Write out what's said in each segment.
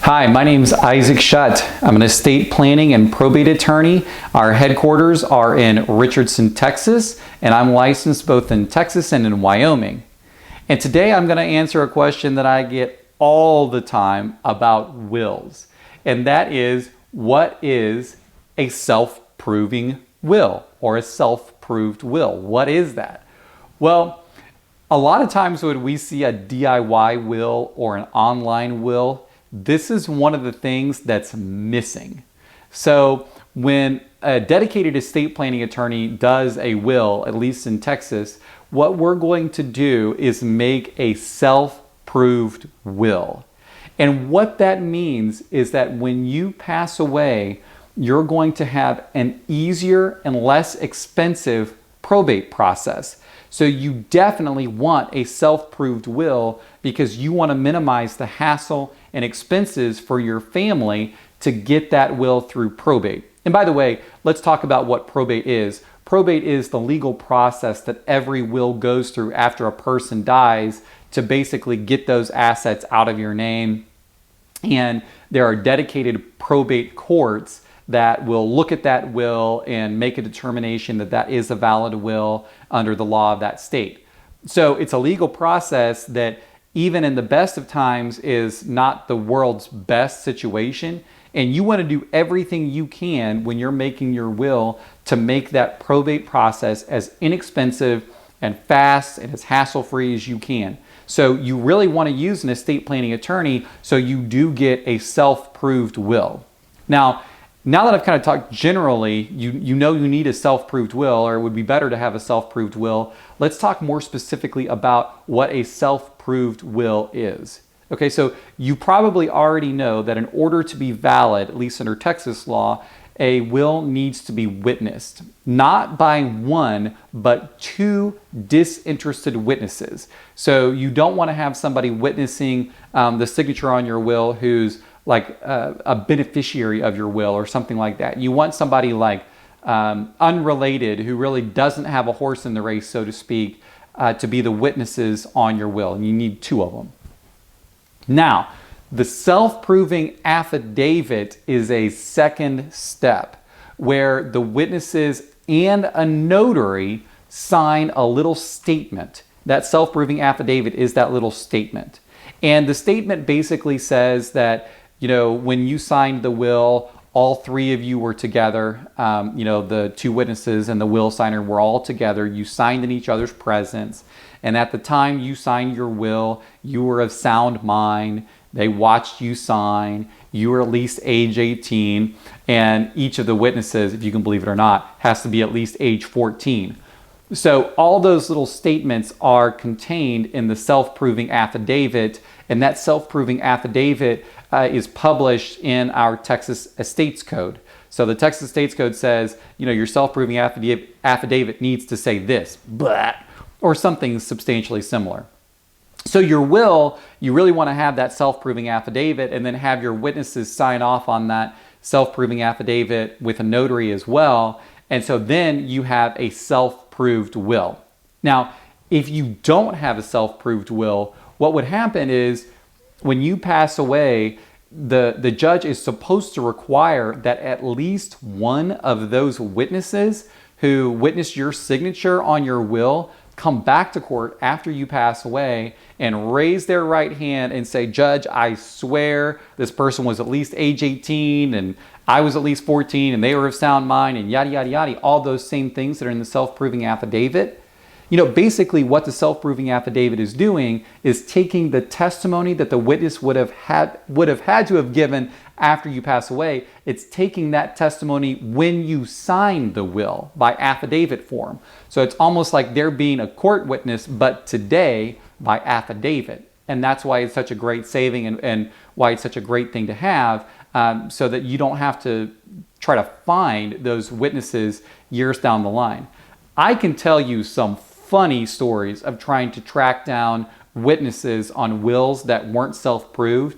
Hi, my name is Isaac Shutt. I'm an estate planning and probate attorney. Our headquarters are in Richardson, Texas, and I'm licensed both in Texas and in Wyoming. And today I'm going to answer a question that I get all the time about wills. And that is, what is a self-proving will or a self-proved will? What is that? Well, a lot of times when we see a DIY will or an online will, this is one of the things that's missing. So when a dedicated estate planning attorney does a will, at least in Texas, what we're going to do is make a self-proved will. And what that means is that when you pass away, you're going to have an easier and less expensive probate process. So you definitely want a self-proved will because you want to minimize the hassle and expenses for your family to get that will through probate. And by the way, let's talk about what probate is. Probate is the legal process that every will goes through after a person dies to basically get those assets out of your name. And there are dedicated probate courts that will look at that will and make a determination that that is a valid will under the law of that state. So it's a legal process that even in the best of times is not the world's best situation. And you want to do everything you can when you're making your will to make that probate process as inexpensive and fast and as hassle-free as you can. So you really want to use an estate planning attorney so you do get a self-proved will. Now that I've kind of talked generally, you know you need a self-proved will, or it would be better to have a self-proved will. Let's talk more specifically about what a self-proved will is. Okay, so you probably already know that in order to be valid, at least under Texas law, a will needs to be witnessed, not by one, but two disinterested witnesses. So you don't want to have somebody witnessing the signature on your will who's like a beneficiary of your will or something like that. You want somebody like unrelated who really doesn't have a horse in the race, so to speak, to be the witnesses on your will. And you need two of them. Now, the self-proving affidavit is a second step where the witnesses and a notary sign a little statement. That self-proving affidavit is that little statement. And the statement basically says that, you know, when you signed the will, all three of you were together. The two witnesses and the will signer were all together. You signed in each other's presence. And at the time you signed your will, you were of sound mind. They watched you sign. You were at least age 18. And each of the witnesses, if you can believe it or not, has to be at least age 14. So all those little statements are contained in the self-proving affidavit. And that self-proving affidavit is published in our Texas Estates Code. So the Texas Estates Code says, your self-proving affidavit needs to say this, but, or something substantially similar. So your will, you really want to have that self-proving affidavit and then have your witnesses sign off on that self-proving affidavit with a notary as well. And so then you have a self-proved will. Now, if you don't have a self-proved will, what would happen is when you pass away, the judge is supposed to require that at least one of those witnesses who witnessed your signature on your will come back to court after you pass away and raise their right hand and say, "Judge, I swear this person was at least age 18 and I was at least 14 and they were of sound mind," and yada, yada, yada, all those same things that are in the self-proving affidavit. Basically what the self-proving affidavit is doing is taking the testimony that the witness would have had to have given after you pass away. It's taking that testimony when you sign the will by affidavit form. So it's almost like they're being a court witness, but today by affidavit. And that's why it's such a great saving and why it's such a great thing to have, so that you don't have to try to find those witnesses years down the line. I can tell you some funny stories of trying to track down witnesses on wills that weren't self-proved,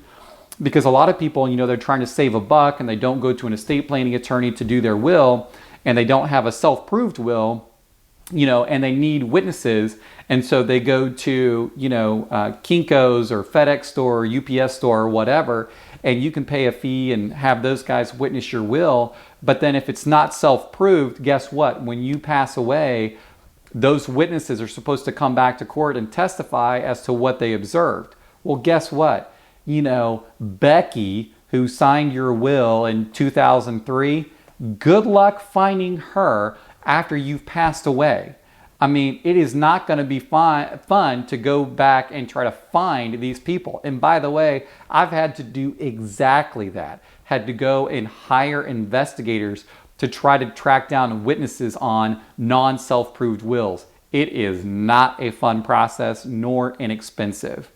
because a lot of people, they're trying to save a buck and they don't go to an estate planning attorney to do their will, and they don't have a self-proved will, and they need witnesses, and so they go to, Kinko's or FedEx store or UPS store or whatever, and you can pay a fee and have those guys witness your will. But then if it's not self-proved, guess what? When you pass away, those witnesses are supposed to come back to court and testify as to what they observed. Well, guess what? Becky, who signed your will in 2003, good luck finding her after you've passed away. I mean, it is not going to be fun to go back and try to find these people. And by the way, I've had to do exactly that. Had to go and hire investigators to try to track down witnesses on non-self-proved wills. It is not a fun process nor inexpensive.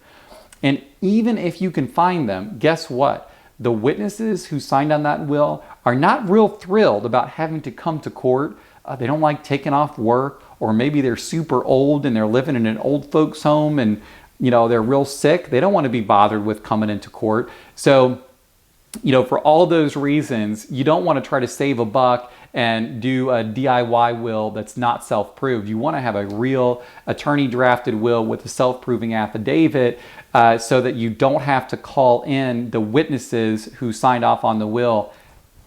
And even if you can find them, guess what? The witnesses who signed on that will are not real thrilled about having to come to court. They don't like taking off work, or maybe they're super old and they're living in an old folks home and they're real sick. They don't want to be bothered with coming into court. So, for all those reasons, you don't want to try to save a buck and do a DIY will that's not self-proved. You want to have a real attorney-drafted will with a self-proving affidavit so that you don't have to call in the witnesses who signed off on the will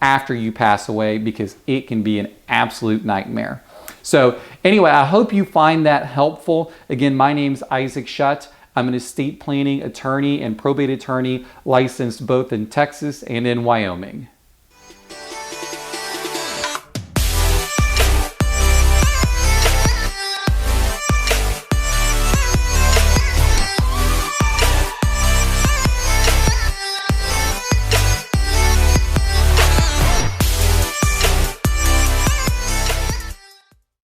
after you pass away, because it can be an absolute nightmare. So anyway, I hope you find that helpful. Again, my name's Isaac Shutt. I'm an estate planning attorney and probate attorney licensed both in Texas and in Wyoming.